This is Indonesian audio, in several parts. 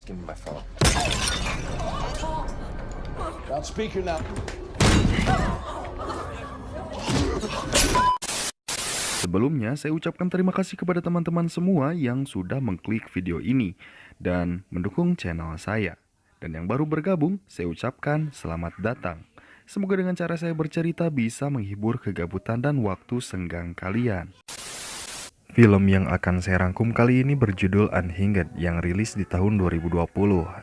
Give me my phone. Loudspeaker now. Sebelumnya, saya ucapkan terima kasih kepada teman-teman semua yang sudah mengklik video ini dan mendukung channel saya. Dan yang baru bergabung, saya ucapkan selamat datang. Semoga dengan cara saya bercerita bisa menghibur kegabutan dan waktu senggang kalian. Film yang akan saya rangkum kali ini berjudul Unhinged yang rilis di tahun 2020,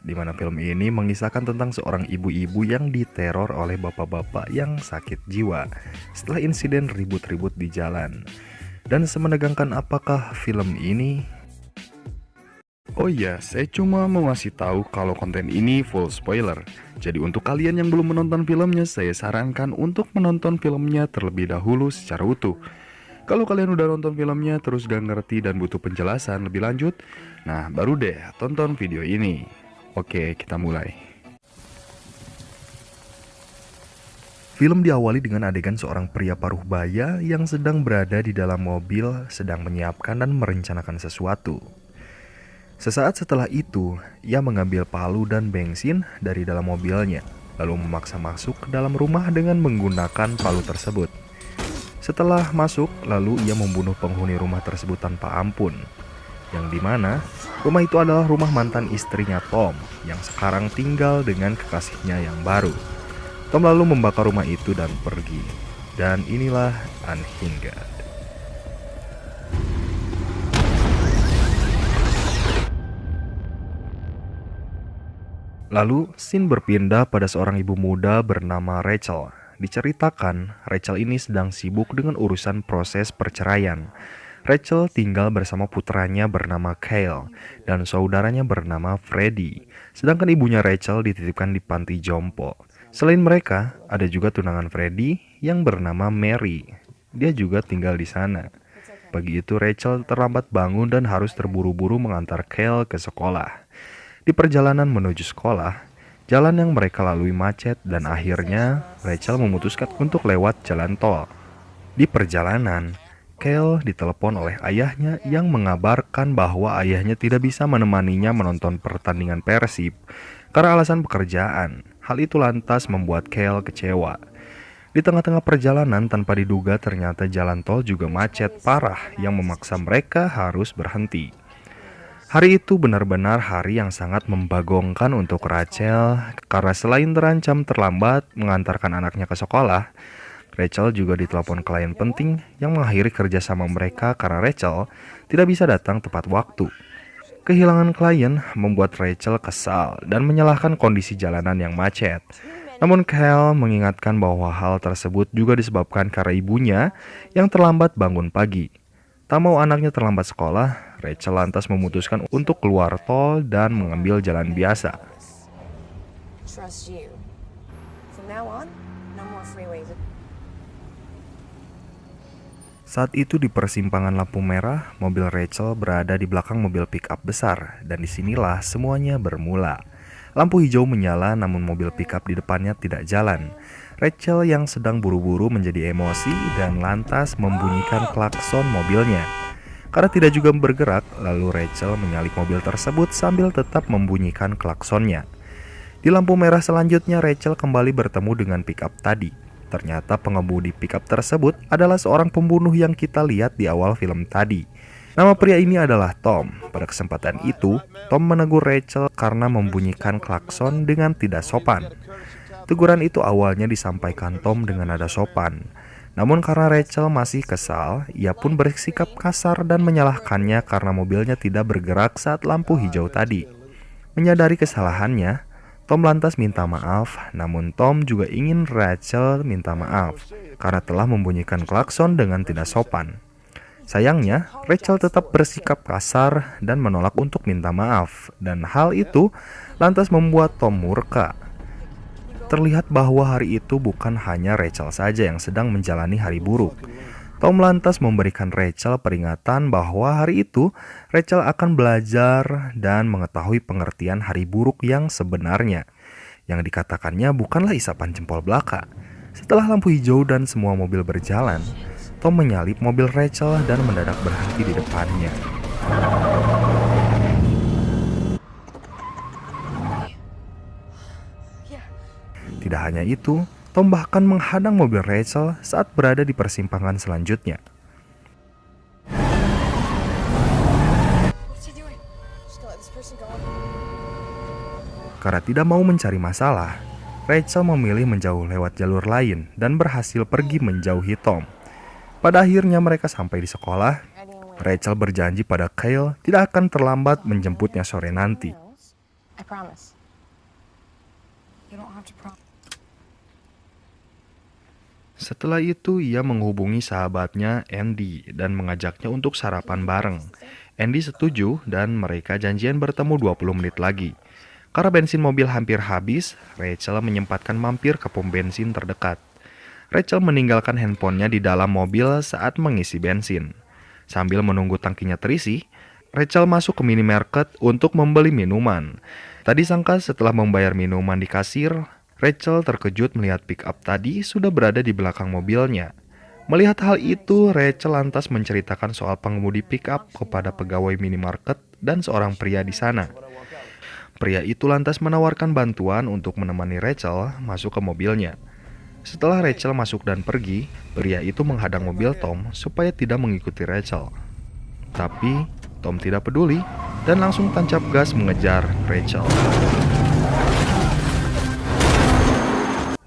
di mana film ini mengisahkan tentang seorang ibu-ibu yang diteror oleh bapak-bapak yang sakit jiwa setelah insiden ribut-ribut di jalan. Dan semenegangkan apakah film ini? Oh iya, saya cuma mau ngasih tahu kalau konten ini full spoiler. Jadi untuk kalian yang belum menonton filmnya, saya sarankan untuk menonton filmnya terlebih dahulu secara utuh. Kalau kalian udah nonton filmnya terus gak ngerti dan butuh penjelasan lebih lanjut, nah baru deh tonton video ini. Oke, kita mulai. Film diawali dengan adegan seorang pria paruh baya yang sedang berada di dalam mobil sedang menyiapkan dan merencanakan sesuatu. Sesaat setelah itu, ia mengambil palu dan bensin dari dalam mobilnya, lalu memaksa masuk ke dalam rumah dengan menggunakan palu tersebut. Setelah masuk, lalu ia membunuh penghuni rumah tersebut tanpa ampun. Yang dimana, rumah itu adalah rumah mantan istrinya Tom, yang sekarang tinggal dengan kekasihnya yang baru. Tom lalu membakar rumah itu dan pergi. Dan inilah Unhinged. Lalu, scene berpindah pada seorang ibu muda bernama Rachel. Diceritakan, Rachel ini sedang sibuk dengan urusan proses perceraian. Rachel tinggal bersama putranya bernama Kyle dan saudaranya bernama Freddie. Sedangkan ibunya Rachel dititipkan di panti jompo. Selain mereka, ada juga tunangan Freddie yang bernama Mary. Dia juga tinggal di sana. Pagi itu Rachel terlambat bangun dan harus terburu-buru mengantar Kyle ke sekolah. Di perjalanan menuju sekolah, jalan yang mereka lalui macet dan akhirnya Rachel memutuskan untuk lewat jalan tol. Di perjalanan, Kyle ditelepon oleh ayahnya yang mengabarkan bahwa ayahnya tidak bisa menemaninya menonton pertandingan Persib karena alasan pekerjaan. Hal itu lantas membuat Kyle kecewa. Di tengah-tengah perjalanan tanpa diduga ternyata jalan tol juga macet parah yang memaksa mereka harus berhenti. Hari itu benar-benar hari yang sangat membagongkan untuk Rachel karena selain terancam terlambat mengantarkan anaknya ke sekolah, Rachel juga ditelepon klien penting yang mengakhiri kerjasama mereka karena Rachel tidak bisa datang tepat waktu. Kehilangan klien membuat Rachel kesal dan menyalahkan kondisi jalanan yang macet. Namun Kyle mengingatkan bahwa hal tersebut juga disebabkan karena ibunya yang terlambat bangun pagi. Tak mau anaknya terlambat sekolah, Rachel lantas memutuskan untuk keluar tol dan mengambil jalan biasa. Saat itu di persimpangan lampu merah, mobil Rachel berada di belakang mobil pick-up besar dan disinilah semuanya bermula. Lampu hijau menyala namun mobil pick-up di depannya tidak jalan. Rachel yang sedang buru-buru menjadi emosi dan lantas membunyikan klakson mobilnya. Karena tidak juga bergerak, lalu Rachel menyalip mobil tersebut sambil tetap membunyikan klaksonnya. Di lampu merah selanjutnya Rachel kembali bertemu dengan pick-up tadi. Ternyata pengemudi pick-up tersebut adalah seorang pembunuh yang kita lihat di awal film tadi. Nama pria ini adalah Tom. Pada kesempatan itu, Tom menegur Rachel karena membunyikan klakson dengan tidak sopan. Teguran itu awalnya disampaikan Tom dengan nada sopan. Namun karena Rachel masih kesal, ia pun bersikap kasar dan menyalahkannya karena mobilnya tidak bergerak saat lampu hijau tadi. Menyadari kesalahannya, Tom lantas minta maaf, namun Tom juga ingin Rachel minta maaf karena telah membunyikan klakson dengan tidak sopan. Sayangnya, Rachel tetap bersikap kasar dan menolak untuk minta maaf, dan hal itu lantas membuat Tom murka. Terlihat bahwa hari itu bukan hanya Rachel saja yang sedang menjalani hari buruk. Tom lantas memberikan Rachel peringatan bahwa hari itu Rachel akan belajar dan mengetahui pengertian hari buruk yang sebenarnya. Yang dikatakannya bukanlah isapan jempol belaka. Setelah lampu hijau dan semua mobil berjalan, Tom menyalip mobil Rachel dan mendadak berhenti di depannya. Tidak hanya itu, Tom bahkan menghadang mobil Rachel saat berada di persimpangan selanjutnya. Karena tidak mau mencari masalah, Rachel memilih menjauh lewat jalur lain dan berhasil pergi menjauhi Tom. Pada akhirnya mereka sampai di sekolah. Rachel berjanji pada Kyle tidak akan terlambat menjemputnya sore nanti. Setelah itu, ia menghubungi sahabatnya Andy dan mengajaknya untuk sarapan bareng. Andy setuju dan mereka janjian bertemu 20 menit lagi. Karena bensin mobil hampir habis, Rachel menyempatkan mampir ke pom bensin terdekat. Rachel meninggalkan handphonenya di dalam mobil saat mengisi bensin. Sambil menunggu tangkinya terisi, Rachel masuk ke minimarket untuk membeli minuman. Tadi sangka setelah membayar minuman di kasir, Rachel terkejut melihat pick-up tadi sudah berada di belakang mobilnya. Melihat hal itu, Rachel lantas menceritakan soal pengemudi pick-up kepada pegawai minimarket dan seorang pria di sana. Pria itu lantas menawarkan bantuan untuk menemani Rachel masuk ke mobilnya. Setelah Rachel masuk dan pergi, pria itu menghadang mobil Tom supaya tidak mengikuti Rachel. Tapi Tom tidak peduli dan langsung tancap gas mengejar Rachel.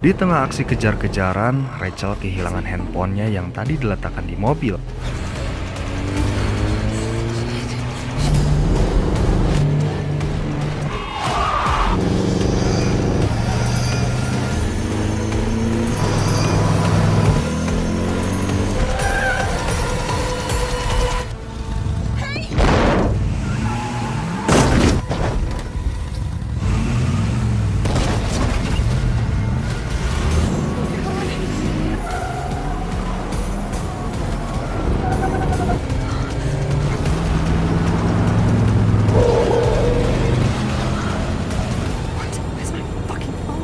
Di tengah aksi kejar-kejaran, Rachel kehilangan handphonenya yang tadi diletakkan di mobil.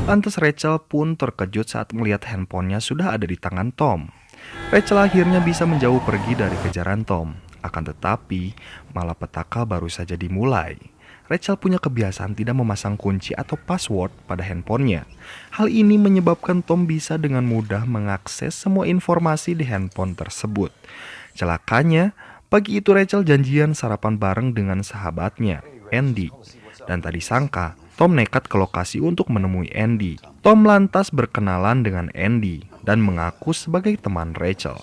Lantas Rachel pun terkejut saat melihat handphonenya sudah ada di tangan Tom. Rachel akhirnya bisa menjauh pergi dari kejaran Tom. Akan tetapi, malapetaka baru saja dimulai. Rachel punya kebiasaan tidak memasang kunci atau password pada handphonenya. Hal ini menyebabkan Tom bisa dengan mudah mengakses semua informasi di handphone tersebut. Celakanya, pagi itu Rachel janjian sarapan bareng dengan sahabatnya, Andy. Dan tadi sangka, Tom nekat ke lokasi untuk menemui Andy. Tom lantas berkenalan dengan Andy dan mengaku sebagai teman Rachel.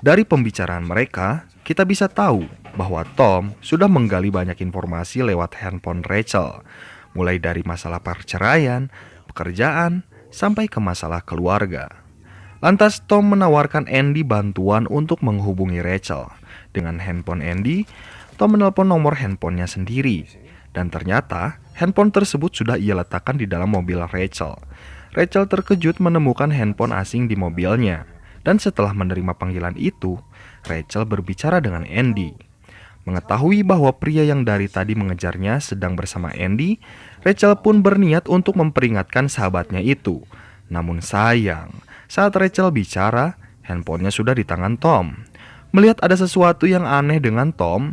Dari pembicaraan mereka, kita bisa tahu bahwa Tom sudah menggali banyak informasi lewat handphone Rachel, mulai dari masalah perceraian, pekerjaan, sampai ke masalah keluarga. Lantas Tom menawarkan Andy bantuan untuk menghubungi Rachel. Dengan handphone Andy, Tom menelpon nomor handphonenya sendiri. Dan ternyata handphone tersebut sudah ia letakkan di dalam mobil Rachel. Rachel terkejut menemukan handphone asing di mobilnya. Dan setelah menerima panggilan itu, Rachel berbicara dengan Andy. Mengetahui bahwa pria yang dari tadi mengejarnya sedang bersama Andy, Rachel pun berniat untuk memperingatkan sahabatnya itu. Namun sayang, saat Rachel bicara, handphonenya sudah di tangan Tom. Melihat ada sesuatu yang aneh dengan Tom,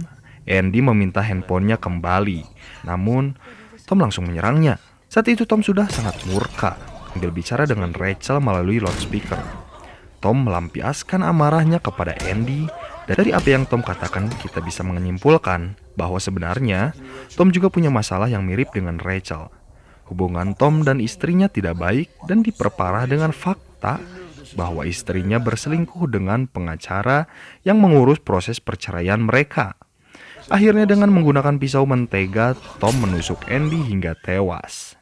Andy meminta handphonenya kembali. Namun, Tom langsung menyerangnya. Saat itu Tom sudah sangat murka, sambil bicara dengan Rachel melalui loudspeaker. Tom melampiaskan amarahnya kepada Andy. Dari apa yang Tom katakan, kita bisa menyimpulkan bahwa sebenarnya Tom juga punya masalah yang mirip dengan Rachel. Hubungan Tom dan istrinya tidak baik dan diperparah dengan fakta bahwa istrinya berselingkuh dengan pengacara yang mengurus proses perceraian mereka. Akhirnya dengan menggunakan pisau mentega, Tom menusuk Andy hingga tewas.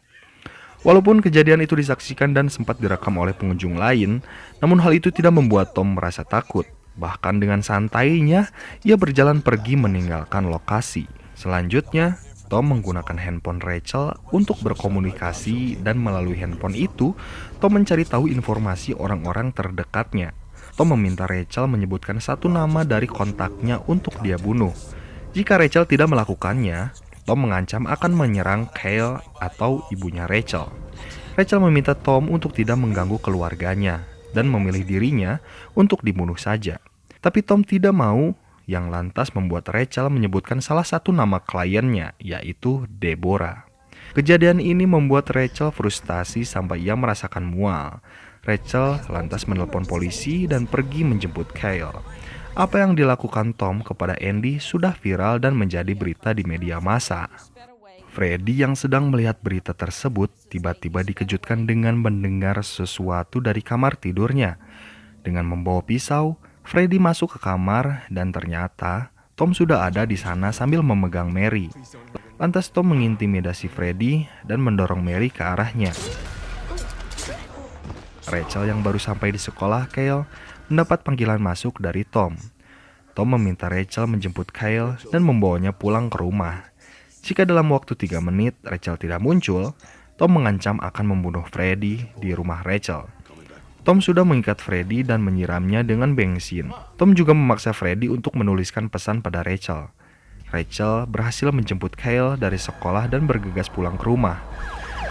Walaupun kejadian itu disaksikan dan sempat direkam oleh pengunjung lain, namun hal itu tidak membuat Tom merasa takut. Bahkan dengan santainya, ia berjalan pergi meninggalkan lokasi. Selanjutnya, Tom menggunakan handphone Rachel untuk berkomunikasi dan melalui handphone itu, Tom mencari tahu informasi orang-orang terdekatnya. Tom meminta Rachel menyebutkan satu nama dari kontaknya untuk dia bunuh. Jika Rachel tidak melakukannya, Tom mengancam akan menyerang Kyle atau ibunya Rachel. Rachel meminta Tom untuk tidak mengganggu keluarganya dan memilih dirinya untuk dibunuh saja. Tapi Tom tidak mau, yang lantas membuat Rachel menyebutkan salah satu nama kliennya, yaitu Deborah. Kejadian ini membuat Rachel frustasi sampai ia merasakan mual. Rachel lantas menelpon polisi dan pergi menjemput Kyle. Apa yang dilakukan Tom kepada Andy sudah viral dan menjadi berita di media massa. Freddy yang sedang melihat berita tersebut tiba-tiba dikejutkan dengan mendengar sesuatu dari kamar tidurnya. Dengan membawa pisau, Freddy masuk ke kamar dan ternyata Tom sudah ada di sana sambil memegang Mary. Lantas Tom mengintimidasi Freddy dan mendorong Mary ke arahnya. Rachel yang baru sampai di sekolah Kyle mendapat panggilan masuk dari Tom. Tom meminta Rachel menjemput Kyle dan membawanya pulang ke rumah. Jika dalam waktu 3 menit Rachel tidak muncul, Tom mengancam akan membunuh Freddy di rumah Rachel. Tom sudah mengikat Freddy dan menyiramnya dengan bensin. Tom juga memaksa Freddy untuk menuliskan pesan pada Rachel. Rachel berhasil menjemput Kyle dari sekolah dan bergegas pulang ke rumah.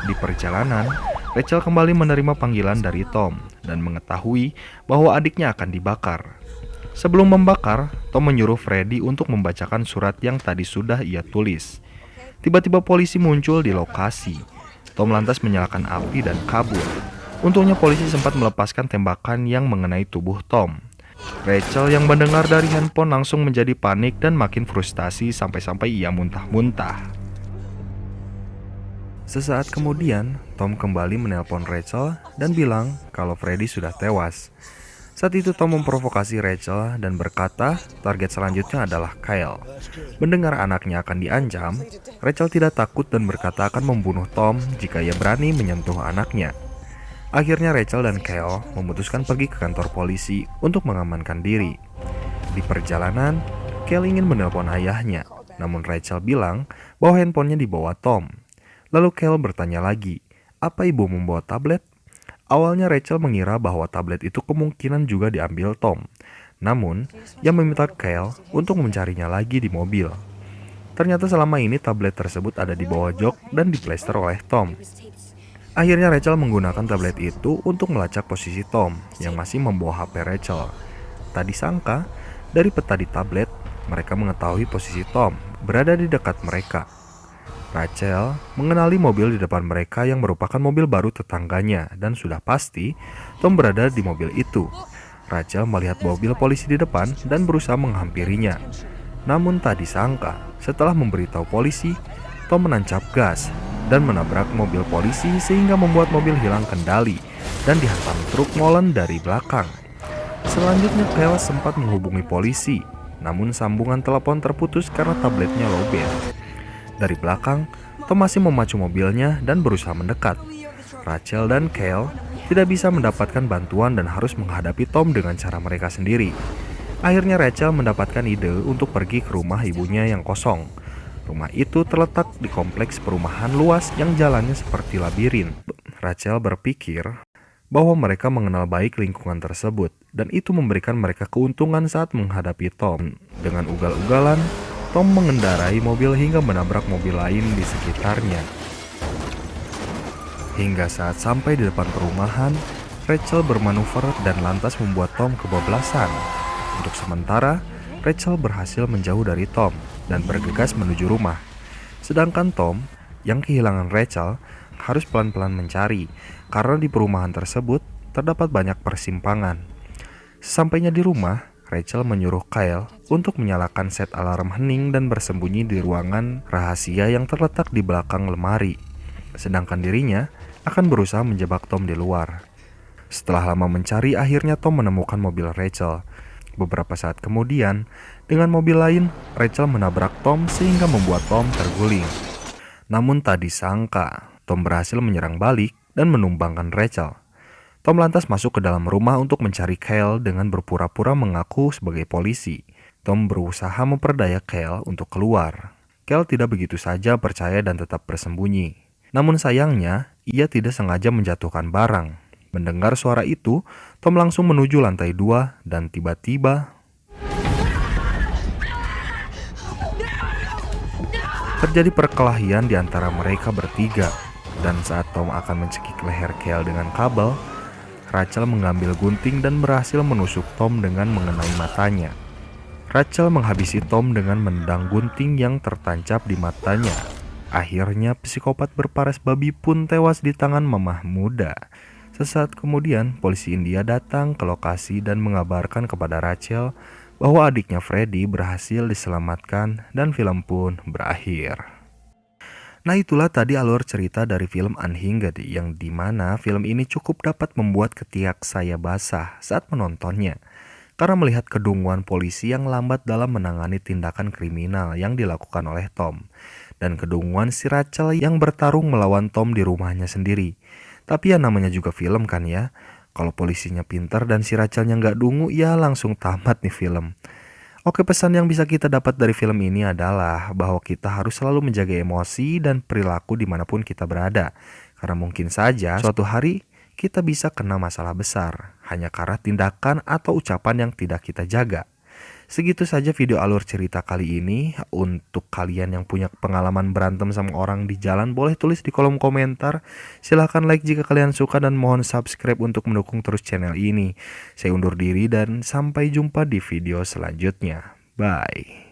Di perjalanan, Rachel kembali menerima panggilan dari Tom dan mengetahui bahwa adiknya akan dibakar. Sebelum membakar, Tom menyuruh Freddy untuk membacakan surat yang tadi sudah ia tulis. Tiba-tiba polisi muncul di lokasi. Tom lantas menyalakan api dan kabur. Untungnya polisi sempat melepaskan tembakan yang mengenai tubuh Tom. Rachel yang mendengar dari handphone langsung menjadi panik dan makin frustasi sampai-sampai ia muntah-muntah. Sesaat kemudian, Tom kembali menelpon Rachel dan bilang kalau Freddy sudah tewas. Saat itu Tom memprovokasi Rachel dan berkata target selanjutnya adalah Kyle. Mendengar anaknya akan diancam, Rachel tidak takut dan berkata akan membunuh Tom jika ia berani menyentuh anaknya. Akhirnya Rachel dan Kyle memutuskan pergi ke kantor polisi untuk mengamankan diri. Di perjalanan, Kyle ingin menelpon ayahnya, namun Rachel bilang bahwa handphonenya dibawa Tom. Lalu Kyle bertanya lagi, apa ibu membawa tablet? Awalnya Rachel mengira bahwa tablet itu kemungkinan juga diambil Tom. Namun, ia meminta Kyle untuk mencarinya lagi di mobil. Ternyata selama ini tablet tersebut ada di bawah jok dan diplester oleh Tom. Akhirnya Rachel menggunakan tablet itu untuk melacak posisi Tom yang masih membawa HP Rachel. Tak disangka, dari peta di tablet, mereka mengetahui posisi Tom berada di dekat mereka. Rachel mengenali mobil di depan mereka yang merupakan mobil baru tetangganya dan sudah pasti Tom berada di mobil itu. Rachel melihat mobil polisi di depan dan berusaha menghampirinya. Namun tak disangka, setelah memberitahu polisi, Tom menancap gas dan menabrak mobil polisi sehingga membuat mobil hilang kendali dan dihantam truk molen dari belakang. Selanjutnya Kyle sempat menghubungi polisi, namun sambungan telepon terputus karena tabletnya lowbat. Dari belakang, Tom masih memacu mobilnya dan berusaha mendekat. Rachel dan Kyle tidak bisa mendapatkan bantuan dan harus menghadapi Tom dengan cara mereka sendiri. Akhirnya Rachel mendapatkan ide untuk pergi ke rumah ibunya yang kosong. Rumah itu terletak di kompleks perumahan luas yang jalannya seperti labirin. Rachel berpikir bahwa mereka mengenal baik lingkungan tersebut dan itu memberikan mereka keuntungan saat menghadapi Tom. Dengan ugal-ugalan, Tom mengendarai mobil hingga menabrak mobil lain di sekitarnya. Hingga saat sampai di depan perumahan, Rachel bermanuver dan lantas membuat Tom kebablasan. Untuk sementara, Rachel berhasil menjauh dari Tom dan bergegas menuju rumah. Sedangkan Tom, yang kehilangan Rachel, harus pelan-pelan mencari karena di perumahan tersebut terdapat banyak persimpangan. Sesampainya di rumah, Rachel menyuruh Kyle untuk menyalakan set alarm hening dan bersembunyi di ruangan rahasia yang terletak di belakang lemari. Sedangkan dirinya akan berusaha menjebak Tom di luar. Setelah lama mencari, akhirnya Tom menemukan mobil Rachel. Beberapa saat kemudian, dengan mobil lain, Rachel menabrak Tom sehingga membuat Tom terguling. Namun tak disangka, Tom berhasil menyerang balik dan menumbangkan Rachel. Tom lantas masuk ke dalam rumah untuk mencari Kyle dengan berpura-pura mengaku sebagai polisi. Tom berusaha memperdaya Kyle untuk keluar. Kyle tidak begitu saja percaya dan tetap bersembunyi. Namun sayangnya, ia tidak sengaja menjatuhkan barang. Mendengar suara itu, Tom langsung menuju lantai 2 dan tiba-tiba terjadi perkelahian di antara mereka bertiga. Dan saat Tom akan mencekik leher Kyle dengan kabel, Rachel mengambil gunting dan berhasil menusuk Tom dengan mengenai matanya. Rachel menghabisi Tom dengan menendang gunting yang tertancap di matanya. Akhirnya psikopat berparas babi pun tewas di tangan mamah muda. Sesaat kemudian, polisi India datang ke lokasi dan mengabarkan kepada Rachel bahwa adiknya Freddy berhasil diselamatkan dan film pun berakhir. Nah, itulah tadi alur cerita dari film Unhinged yang dimana film ini cukup dapat membuat ketiak saya basah saat menontonnya. Karena melihat kedunguan polisi yang lambat dalam menangani tindakan kriminal yang dilakukan oleh Tom. Dan kedunguan si Rachel yang bertarung melawan Tom di rumahnya sendiri. Tapi ya namanya juga film kan ya. Kalau polisinya pintar dan si Rachelnya nggak dungu, ya langsung tamat nih film. Oke, pesan yang bisa kita dapat dari film ini adalah bahwa kita harus selalu menjaga emosi dan perilaku dimanapun kita berada. Karena mungkin saja suatu hari kita bisa kena masalah besar hanya karena tindakan atau ucapan yang tidak kita jaga. Segitu saja video alur cerita kali ini. Untuk kalian yang punya pengalaman berantem sama orang di jalan, boleh tulis di kolom komentar. Silahkan like jika kalian suka dan mohon subscribe untuk mendukung terus channel ini. Saya undur diri dan sampai jumpa di video selanjutnya. Bye.